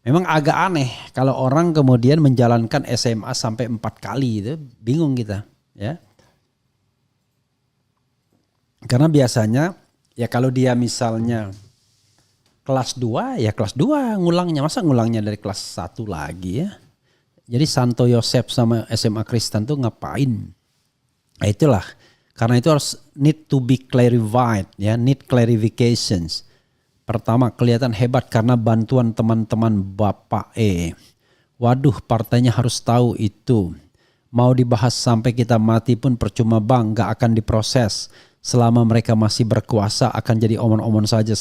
Memang agak aneh kalau orang kemudian menjalankan SMA sampai 4 kali itu, bingung kita, ya. Karena biasanya ya kalau dia misalnya kelas 2 ya kelas 2 ngulangnya, masa ngulangnya dari kelas 1 lagi ya. Jadi Santo Yosef sama SMA Kristen tuh ngapain? Nah, itulah. Karena itu harus need to be clarified ya, need clarifications. Pertama, kelihatan hebat karena bantuan teman-teman Bapak E. Waduh, partainya harus tahu itu. Mau dibahas sampai kita mati pun percuma bang, gak akan diproses. Selama mereka masih berkuasa akan jadi omon-omon saja.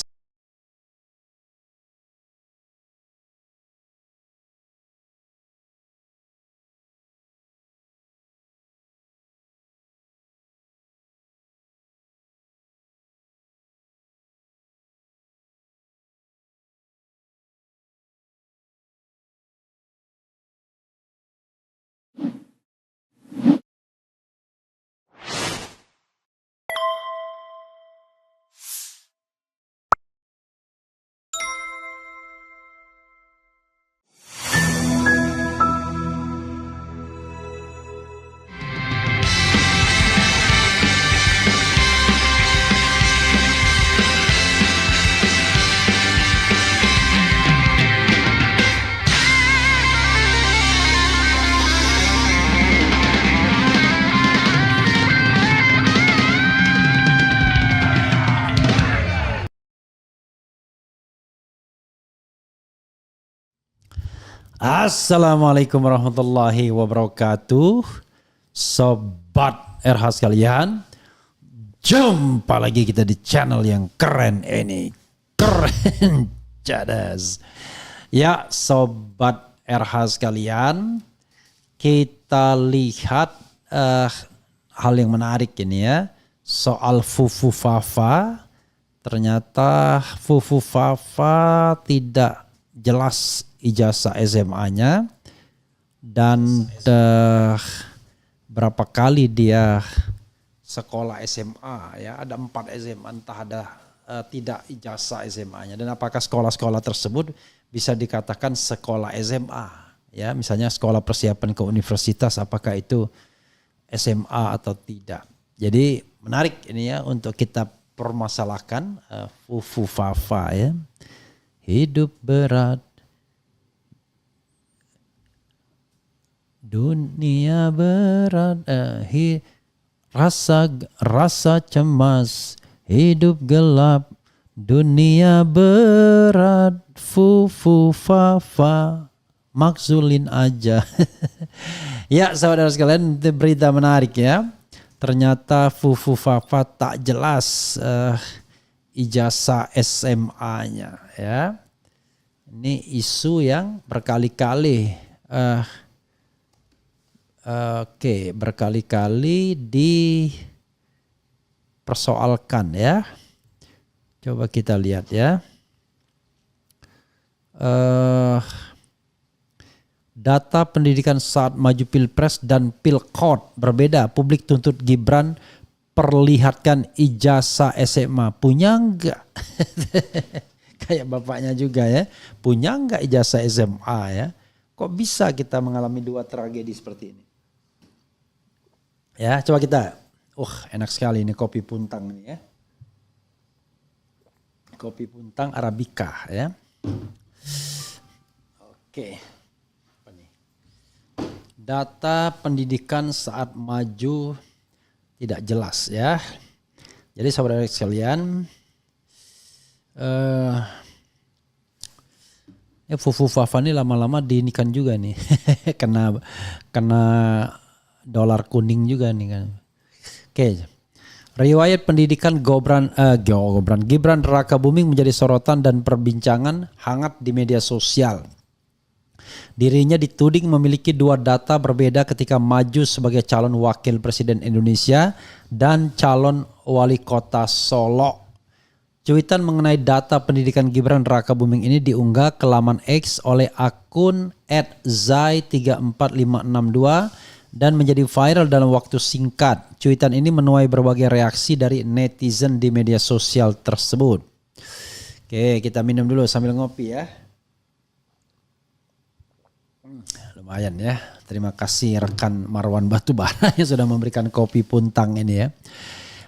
Assalamualaikum warahmatullahi wabarakatuh. Sobat RH sekalian, jumpa lagi kita di channel yang keren ini. Keren cadas. Ya Sobat RH sekalian, kita lihat hal yang menarik ini ya. Soal Fufu Fafa. Ternyata Fufu Fafa tidak jelas ijazah SMA-nya dan berapa kali dia sekolah SMA ya, ada 4 SMA, entah ada tidak ijazah SMA-nya, dan apakah sekolah-sekolah tersebut bisa dikatakan sekolah SMA ya, misalnya sekolah persiapan ke universitas, apakah itu SMA atau tidak. Jadi menarik ini ya untuk kita permasalahkan Fufu Fafa ya. Hidup berat, dunia berat, rasa cemas, hidup gelap, dunia berat, Fufu Fafa, makzulin aja. Ya saudara sekalian, itu berita menarik ya. Ternyata Fufu Fafa tak jelas ijazah SMA-nya ya. Ini isu yang berkali-kali berkali-kali dipersoalkan ya. Coba kita lihat ya. Data pendidikan saat maju Pilpres dan Pilkot berbeda. Publik tuntut Gibran perlihatkan ijazah SMA. Punya enggak? Kayak bapaknya juga ya. Punya enggak ijazah SMA ya? Kok bisa kita mengalami 2 tragedi seperti ini? Ya, coba kita. Enak sekali ini kopi puntang ini ya. Kopi puntang Arabica ya. Oke. Apa nih? Data pendidikan saat maju tidak jelas ya. Jadi saudara sekalian, Fufu Fafa ini lama-lama diinikan juga nih. kena dolar kuning juga nih kan. Oke. Riwayat pendidikan Gibran Rakabuming menjadi sorotan dan perbincangan hangat di media sosial. Dirinya dituding memiliki 2 data berbeda ketika maju sebagai calon wakil presiden Indonesia dan calon wali kota Solo. Cuitan mengenai data pendidikan Gibran Rakabuming ini diunggah ke laman X oleh akun @zai34562 dan menjadi viral dalam waktu singkat. Cuitan ini menuai berbagai reaksi dari netizen di media sosial tersebut. Oke, kita minum dulu sambil ngopi ya. Lumayan ya. Terima kasih rekan Marwan Batubara yang sudah memberikan kopi puntang ini ya.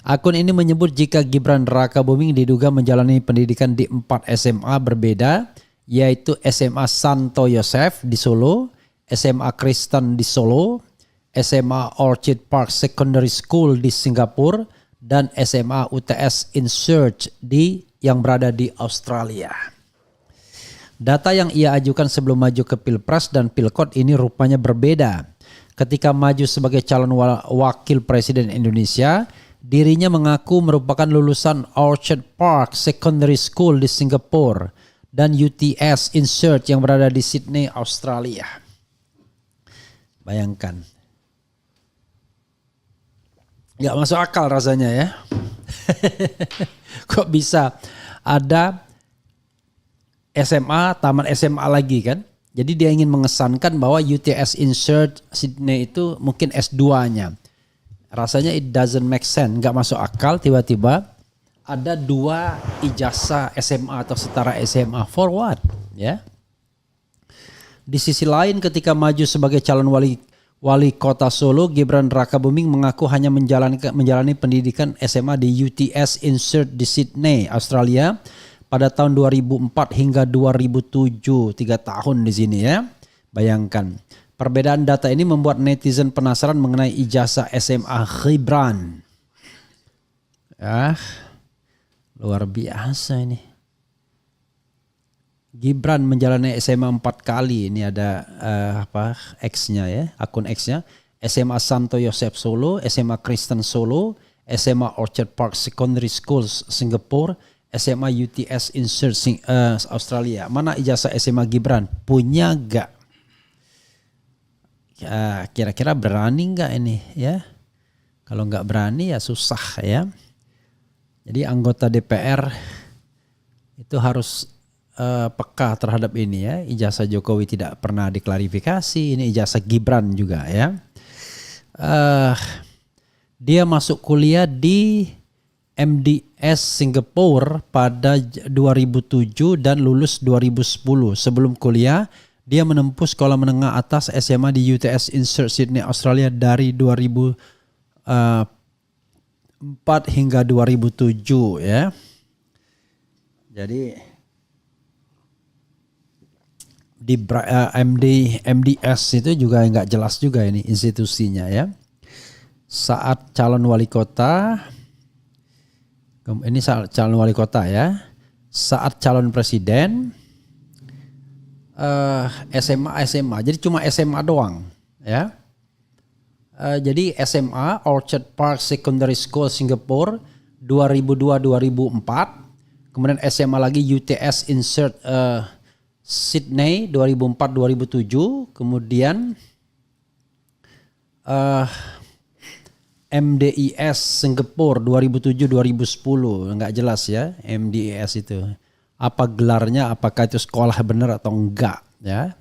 Akun ini menyebut jika Gibran Rakabuming diduga menjalani pendidikan di 4 SMA berbeda, yaitu SMA Santo Yosef di Solo, SMA Kristen di Solo, SMA Orchid Park Secondary School di Singapura, dan SMA UTS Insurge yang berada di Australia. Data yang ia ajukan sebelum maju ke Pilpres dan Pilkot ini rupanya berbeda. Ketika maju sebagai calon wakil presiden Indonesia, dirinya mengaku merupakan lulusan Orchard Park Secondary School di Singapura dan UTS Insurge yang berada di Sydney, Australia. Bayangkan. Gak masuk akal rasanya ya. Kok bisa ada SMA, taman SMA lagi kan. Jadi dia ingin mengesankan bahwa UTS Insurge Sydney itu mungkin S2-nya. Rasanya it doesn't make sense, gak masuk akal tiba-tiba ada 2 ijazah SMA atau setara SMA. For what? Ya. Di sisi lain ketika maju sebagai calon wali kota Solo, Gibran Rakabuming mengaku hanya menjalani pendidikan SMA di UTS Insurge di Sydney, Australia pada tahun 2004 hingga 2007, 3 tahun di sini ya. Bayangkan, perbedaan data ini membuat netizen penasaran mengenai ijazah SMA Gibran. Luar biasa ini. Gibran menjalani SMA 4 kali. Ini ada X-nya ya, akun X-nya. SMA Santo Yosef Solo, SMA Kristen Solo, SMA Orchard Park Secondary Schools Singapura, SMA UTS Insurge Australia. Mana ijazah SMA Gibran? Punya gak? Ya, kira-kira berani gak ini ya? Kalau gak berani ya susah ya. Jadi anggota DPR itu harus peka terhadap ini ya. Ijazah Jokowi tidak pernah diklarifikasi. Ini ijazah Gibran juga ya. Dia masuk kuliah di MDS Singapura pada 2007 dan lulus 2010. Sebelum kuliah, dia menempuh sekolah menengah atas SMA di UTS Insurge Sydney, Australia dari 2004 hingga 2007 ya. Jadi di MDS itu juga nggak jelas juga ini institusinya ya. Saat calon wali kota, ini saat calon wali kota ya. Saat calon presiden, SMA. Jadi cuma SMA doang ya. Jadi SMA Orchard Park Secondary School Singapore 2002-2004. Kemudian SMA lagi UTS Insurge Sydney 2004-2007. Kemudian MDIS Singapura 2007-2010. Enggak jelas ya MDIS itu. Apa gelarnya, apakah itu sekolah benar atau enggak ya.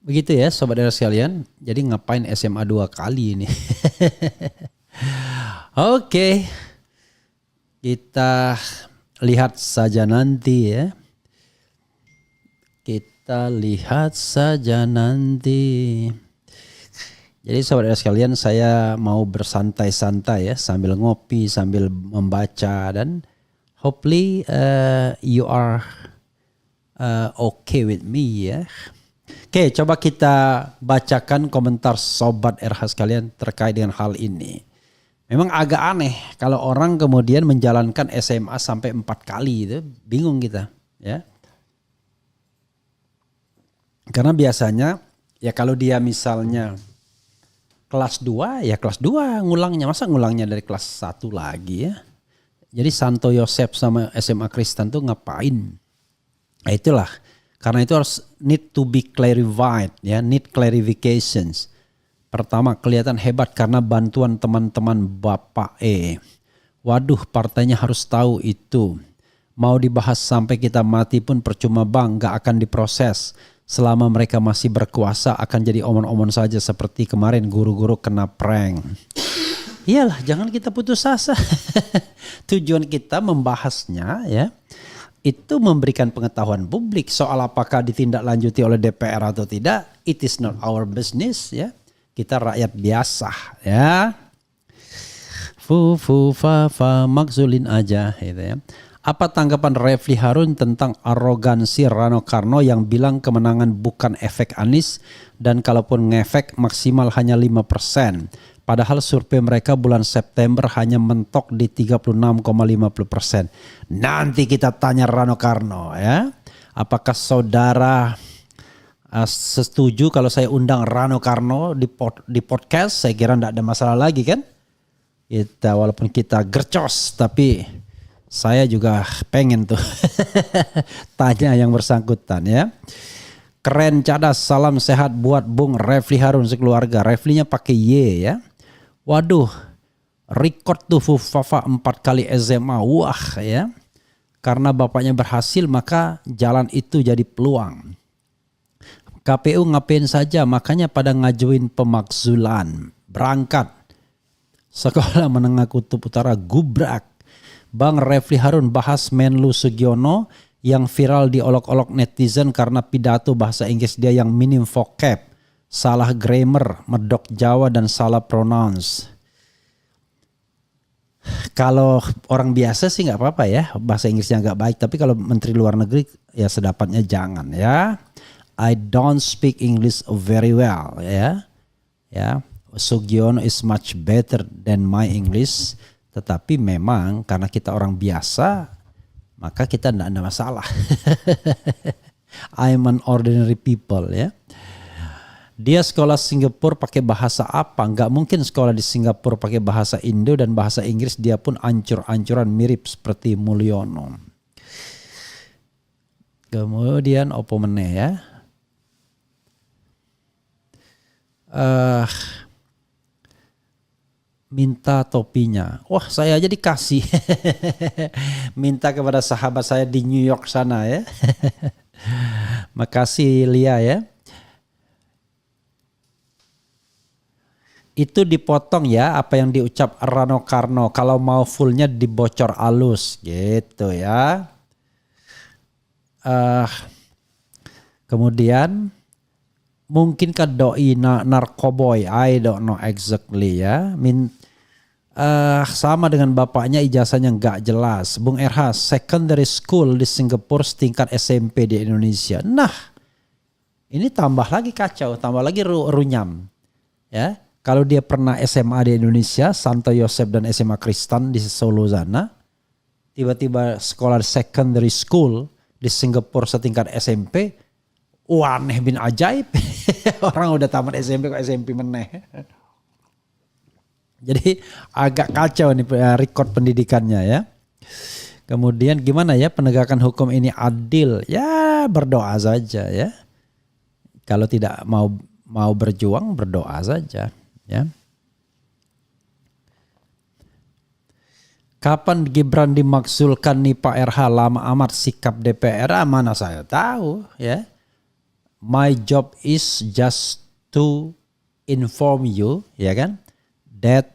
Begitu ya saudara sekalian. Jadi ngapain SMA 2 kali ini. Oke. Kita lihat saja nanti ya. Kita lihat saja nanti. Jadi saudara sekalian, saya mau bersantai-santai ya sambil ngopi, sambil membaca, dan hopefully you are okay with me ya. Oke, coba kita bacakan komentar sobat RH sekalian terkait dengan hal ini. Memang agak aneh kalau orang kemudian menjalankan SMA sampai 4 kali, itu bingung kita ya. Karena biasanya ya kalau dia misalnya kelas 2 ya kelas 2 ngulangnya, masa ngulangnya dari kelas 1 lagi ya. Jadi Santo Yosef sama SMA Kristen tuh ngapain? Nah itulah, karena itu harus need to be clarified ya, need clarifications. Pertama, kelihatan hebat karena bantuan teman-teman Bapak E. Waduh, partainya harus tahu itu. Mau dibahas sampai kita mati pun percuma bang, gak akan diproses. Selama mereka masih berkuasa akan jadi omon-omon saja seperti kemarin guru-guru kena prank. Iyalah, jangan kita putus asa. Tujuan kita membahasnya ya, itu memberikan pengetahuan publik soal apakah ditindaklanjuti oleh DPR atau tidak. It is not our business ya. Kita rakyat biasa ya. Fu fa fa makzulin aja gitu ya. Apa tanggapan Refli Harun tentang arogansi Rano Karno yang bilang kemenangan bukan efek Anies dan kalaupun ngefek maksimal hanya 5%. Padahal survei mereka bulan September hanya mentok di 36,50%. Nanti kita tanya Rano Karno ya. Apakah saudara setuju kalau saya undang Rano Karno di podcast? Saya kira tidak ada masalah lagi kan. Walaupun kita gercos tapi saya juga pengen tuh tanya yang bersangkutan ya. Keren cadas, salam sehat buat Bung Refli Harun sekeluarga. Reflinya pakai Y ya. Waduh, record tuh Fufafa 4 kali SMA. Wah ya. Karena bapaknya berhasil maka jalan itu jadi peluang. KPU ngapain saja makanya pada ngajuin pemakzulan. Berangkat. Sekolah Menengah Kutub Utara gubrak. Bang Refli Harun bahas Menlu Sugiono yang viral diolok-olok netizen karena pidato bahasa Inggris dia yang minim vocab. Salah grammar, medok Jawa dan salah pronounce. Kalau orang biasa sih nggak apa-apa ya, bahasa Inggrisnya nggak baik. Tapi kalau Menteri Luar Negeri ya sedapatnya jangan ya. I don't speak English very well ya. Ya, Sugiono is much better than my English. Tetapi memang karena kita orang biasa, maka kita tidak ada masalah. I'm an ordinary people ya. Dia sekolah Singapura pakai bahasa apa? Nggak mungkin sekolah di Singapura pakai bahasa Indo dan bahasa Inggris dia pun ancur-ancuran mirip seperti Mulyono. Kemudian opo meneh ya. Minta topinya. Wah saya aja dikasih. Minta kepada sahabat saya di New York sana ya. Makasih Lia ya. Itu dipotong ya apa yang diucap Rano Karno. Kalau mau fullnya dibocor halus gitu ya. Kemudian mungkinkah doi narkoboy? I don't know exactly ya. Sama dengan bapaknya ijazahnya nggak jelas. Bung RH, secondary school di Singapura setingkat SMP di Indonesia. Nah ini tambah lagi kacau, tambah lagi runyam ya. Kalau dia pernah SMA di Indonesia, Santo Yosef dan SMA Kristen di Solo sana, tiba-tiba sekolah secondary school di Singapura setingkat SMP, wah aneh bin ajaib. Orang udah tamat SMP kok SMP meneh. Jadi agak kacau nih record pendidikannya ya. Kemudian gimana ya penegakan hukum ini adil? Ya berdoa saja ya. Kalau tidak mau berjuang berdoa saja. Ya. Kapan Gibran dimakzulkan nih Pak RH? Lama amat sikap DPR. Mana saya tahu ya. My job is just to inform you ya kan that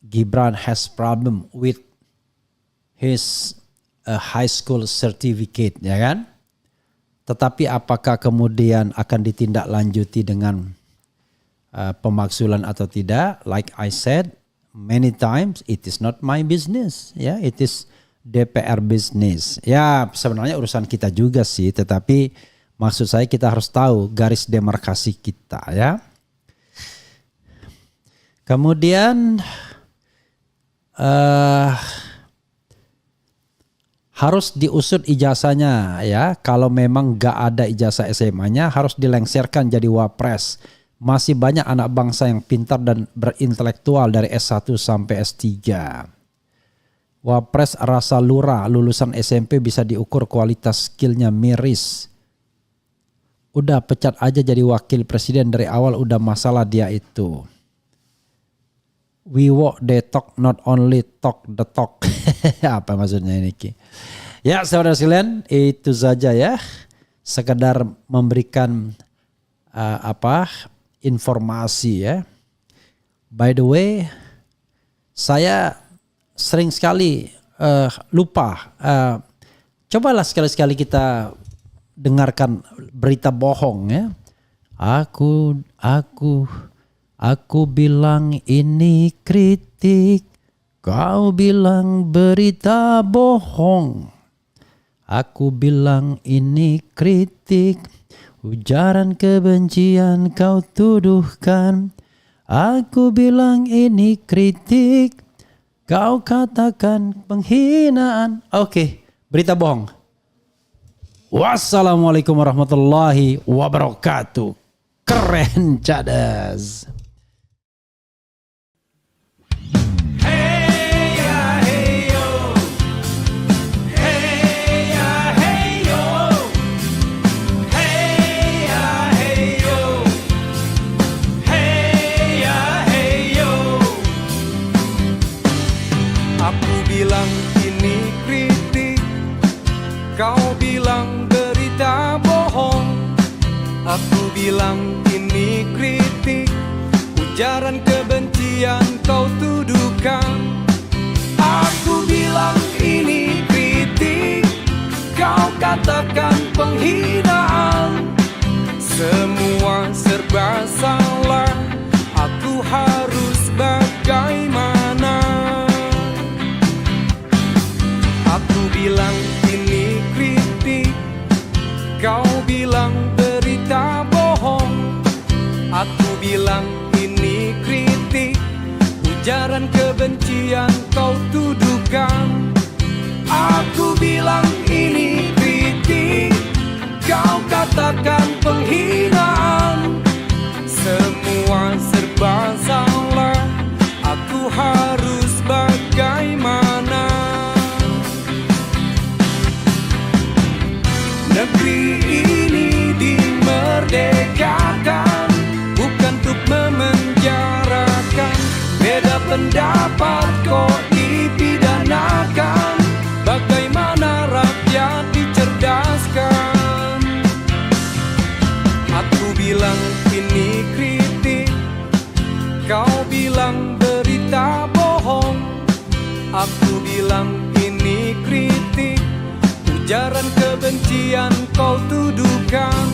Gibran has problem with his high school certificate ya kan. Tetapi apakah kemudian akan ditindaklanjuti dengan pemakzulan atau tidak, like I said many times, it is not my business ya, it is DPR business ya. Sebenarnya urusan kita juga sih, tetapi maksud saya kita harus tahu garis demarkasi kita ya. Kemudian harus diusut ijazahnya ya. Kalau memang gak ada ijazah SMA-nya harus dilengsarkan jadi wapres. Masih banyak anak bangsa yang pintar dan berintelektual dari S1 sampai S3. Wapres rasa lurah, lulusan SMP bisa diukur kualitas skillnya miris. Udah pecat aja jadi wakil presiden dari awal udah masalah dia itu. We walk the talk, not only talk the talk. Apa maksudnya ini Ki? Ya saudara sekalian itu saja ya. Sekedar memberikan informasi ya. By the way, saya sering sekali lupa Cobalah sekali-sekali kita dengarkan berita bohong ya. Aku bilang ini kritik, kau bilang berita bohong. Aku bilang ini kritik, ujaran kebencian kau tuduhkan. Aku bilang ini kritik, kau katakan penghinaan. Oke, berita bohong. Wassalamualaikum warahmatullahi wabarakatuh. Keren cadas. Kau bilang berita bohong, aku bilang ini kritik, ujaran kebencian kau tuduhkan. Aku bilang ini kritik, kau katakan penghinaan. Semua serba salah, aku harus bagaimana? Aku bilang ini kritik, kau bilang berita bohong. Aku bilang ini kritik, ujaran kebencian kau tuduhkan. Aku bilang ini kritik, kau katakan penghinaan. Semua serba salah, aku harus bagaimana? Negeri ini dimerdekakan, bukan untuk memenjarakan. Beda pendapat kok dipidanakan, bagaimana rakyat dicerdaskan? Aku bilang ini kritik, kau bilang berita bohong. Aku bilang ini kritik, ujaran kebencian kau tuduhkan.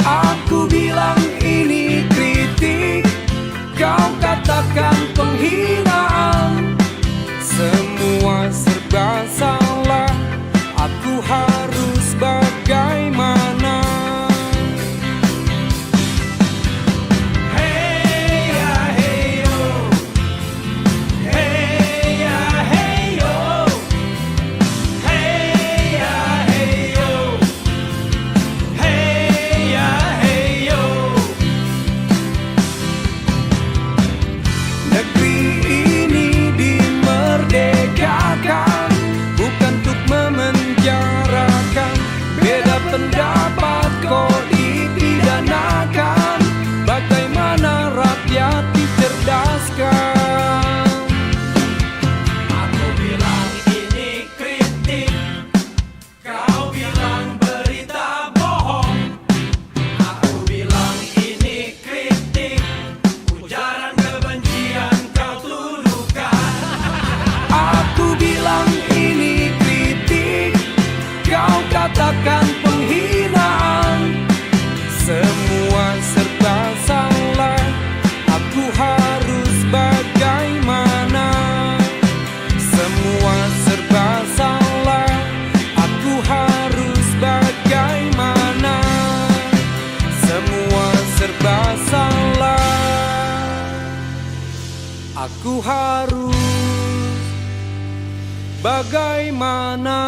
Aku bilang ini kritik, kau katakan penghinaan. Semua serba salah, aku harus bagaimana? Pendapat kok dipidanakan, bagaimana rakyat dicerdaskan? Aku bilang ini kritik, kau bilang berita bohong. Aku bilang ini kritik, ujaran kebencian kau tuduhkan. Aku bilang ini kritik, kau katakan penghinaan. Semua serba salah, aku harus bagaimana? Semua serba salah, aku harus bagaimana? Semua serba salah, aku harus bagaimana?